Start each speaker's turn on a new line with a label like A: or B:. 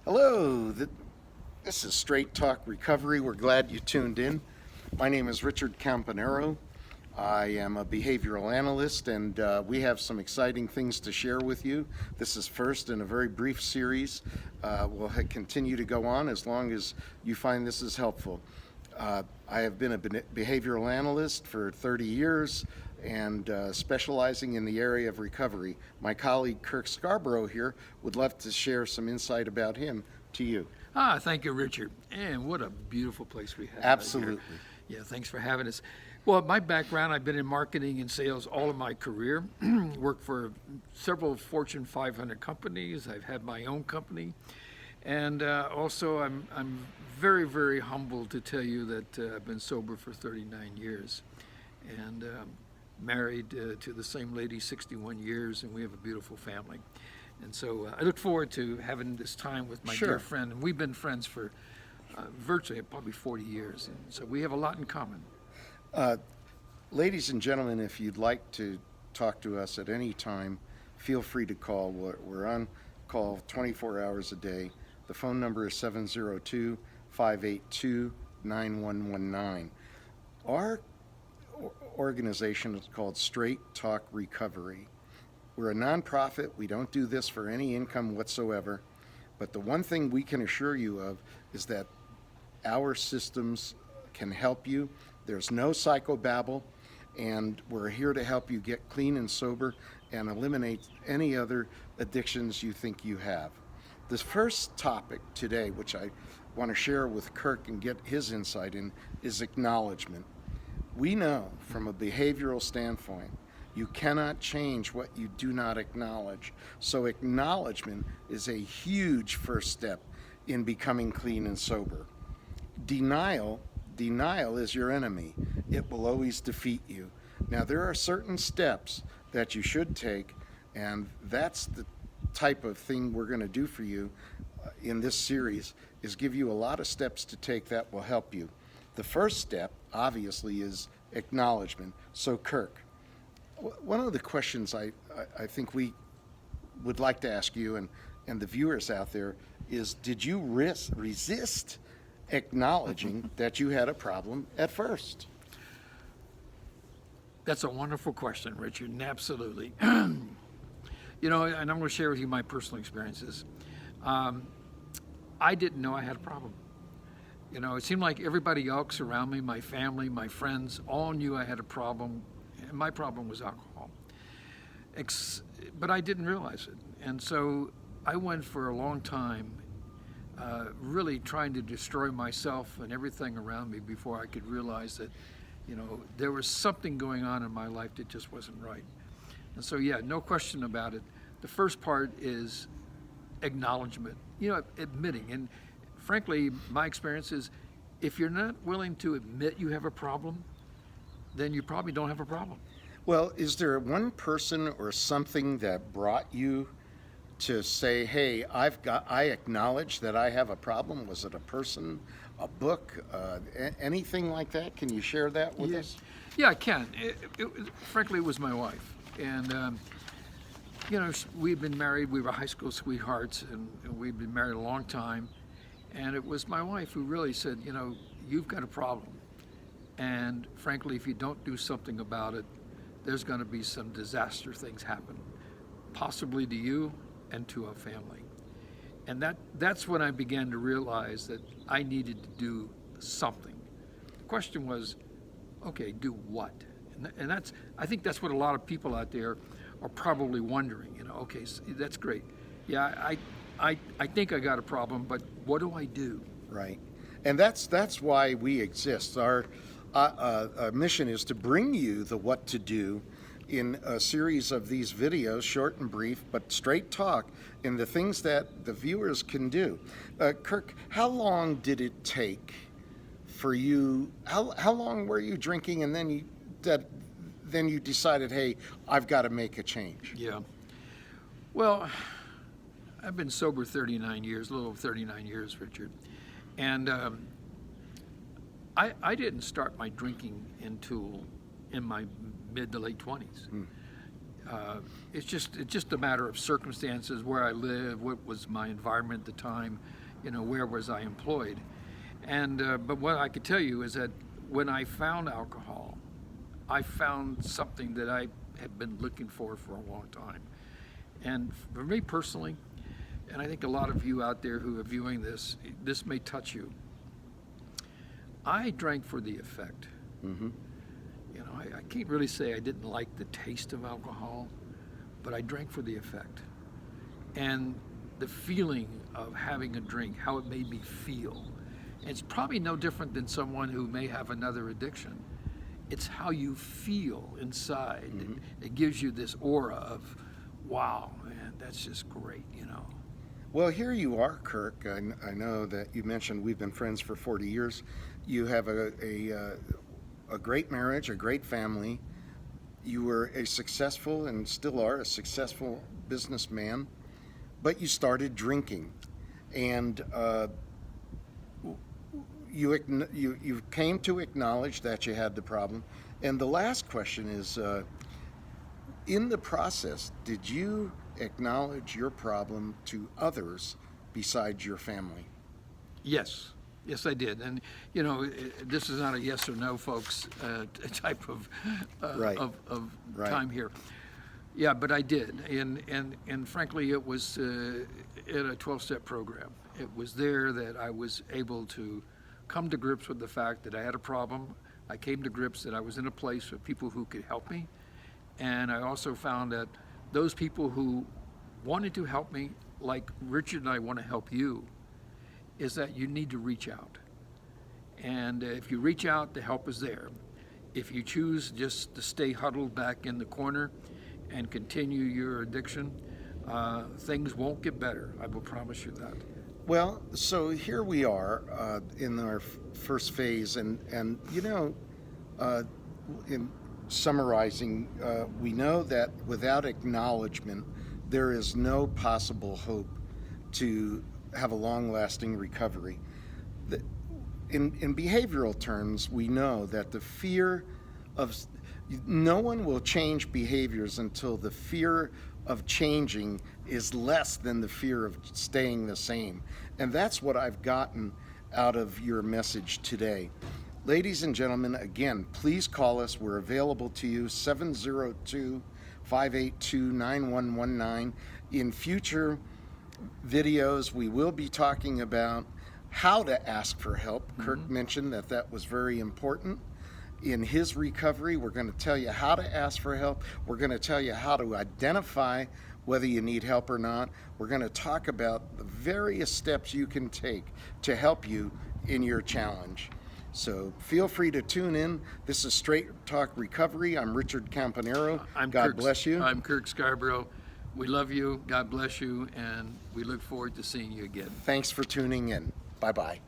A: Hello, this is Straight Talk Recovery. We're glad you tuned in. My name is Richard Campanero. I am a behavioral analyst, and we have some exciting things to share with you. This is first in a very brief series. We'll continue to go on as long as you find this is helpful. I have been a behavioral analyst for 30 years and specializing in the area of recovery. My colleague Kirk Scarborough here would love to share some insight about him to you.
B: Thank you, Richard. And what a beautiful place we have.
A: Absolutely.
B: Right here. Yeah, thanks for having us. Well, my background, I've been in marketing and sales all of my career. Worked for several Fortune 500 companies. I've had my own company. And also, I'm very, very humbled to tell you that I've been sober for 39 years. And married to the same lady 61 years, and we have a beautiful family. And so I look forward to having this time with my dear friend. And we've been friends for virtually probably 40 years. And so we have a lot in common.
A: Ladies and gentlemen, if you'd like to talk to us at any time, feel free to call. We're on call 24 hours a day. The phone number is 702-582-9119. Our organization is called Straight Talk Recovery. We're a nonprofit. We don't do this for any income whatsoever. But the one thing we can assure you of is that our systems can help you. There's no psychobabble, and we're here to help you get clean and sober and eliminate any other addictions you think you have. This first topic today, which I want to share with Kirk and get his insight in, is acknowledgement. We know from a behavioral standpoint, you cannot change what you do not acknowledge. So acknowledgement is a huge first step in becoming clean and sober. Denial is your enemy. It will always defeat you. Now, there are certain steps that you should take, and that's the type of thing we're going to do for you in this series, is give you a lot of steps to take that will help you. The first step, obviously, is acknowledgement. So, Kirk, one of the questions I think we would like to ask you and the viewers out there is, did you resist acknowledging that you had a problem at first?
B: That's a wonderful question, Richard, and absolutely. You know, and I'm going to share with you my personal experiences. I didn't know I had a problem. You know, it seemed like everybody else around me, my family, my friends, all knew I had a problem, and my problem was alcohol. But I didn't realize it. And so I went for a long time really trying to destroy myself and everything around me before I could realize that, you know, there was something going on in my life that just wasn't right. And so, yeah, no question about it. The first part is acknowledgement, you know, admitting. And frankly, my experience is if you're not willing to admit you have a problem, then you probably don't have a problem.
A: Well, is there one person or something that brought you to say, hey, I acknowledge that I have a problem? Was it a person, a book, anything like that? Can you share that with us?
B: Yeah, I can. Frankly, it was my wife. And, you know, we'd been married. We were high school sweethearts, and we'd been married a long time. And it was my wife who really said, you know, you've got a problem. And frankly, if you don't do something about it, there's going to be some disaster things happen, possibly to you and to our family. And that's when I began to realize that I needed to do something. The question was, okay, do what? And I think that's what a lot of people out there are probably wondering. You know, okay, so that's great. Yeah, I think I got a problem, but what do I do?
A: Right. And that's why we exist. Our mission is to bring you the what to do in a series of these videos, short and brief, but straight talk, in the things that the viewers can do. Kirk, how long did it take for you? How long were you drinking, and then you decided, hey, I've got to make a change?
B: Yeah. Well, I've been sober 39 years, a little over 39 years, Richard. And I didn't start my drinking until in my mid to late 20s. It's just a matter of circumstances, where I live, what was my environment at the time, where was I employed. And but what I could tell you is that when I found alcohol, I found something that I had been looking for a long time. And for me personally, and I think a lot of you out there who are viewing this may touch you. I drank for the effect.
A: Mm-hmm.
B: I can't really say I didn't like the taste of alcohol, but I drank for the effect. And the feeling of having a drink, how it made me feel. It's probably no different than someone who may have another addiction. It's how you feel inside.
A: Mm-hmm.
B: It gives you this aura of, wow, man, that's just great,
A: Well, here you are, Kirk. I know that you mentioned we've been friends for 40 years. You have a great marriage, a great family. You were a successful, and still are, a successful businessman, but you started drinking. And you came to acknowledge that you had the problem. And the last question is, in the process, did you acknowledge your problem to others besides your family?
B: Yes, I did. And this is not a yes or no, folks, type of
A: Right.
B: of
A: Right.
B: time here. Yeah, but I did, and frankly, it was in a 12-step program. It was there that I was able to come to grips with the fact that I had a problem. I came to grips that I was in a place with people who could help me, and I also found that those people who wanted to help me, like Richard and I want to help you, is that you need to reach out. And if you reach out, the help is there. If you choose just to stay huddled back in the corner and continue your addiction, things won't get better. I will promise you that.
A: Well, so here we are in our first phase, and in summarizing, we know that without acknowledgement, there is no possible hope to have a long-lasting recovery. In behavioral terms, we know that the fear of no one will change behaviors until the fear of changing is less than the fear of staying the same. And that's what I've gotten out of your message today. Ladies and gentlemen, again, please call us. We're available to you, 702-582-9119. In future videos, we will be talking about how to ask for help. Mm-hmm. Kirk mentioned that was very important. In his recovery, we're going to tell you how to ask for help. We're going to tell you how to identify whether you need help or not. We're going to talk about the various steps you can take to help you in your challenge. So feel free to tune in. This is Straight Talk Recovery. I'm Richard Campanero. God bless you.
B: I'm Kirk Scarborough. We love you. God bless you. And we look forward to seeing you again.
A: Thanks for tuning in. Bye-bye.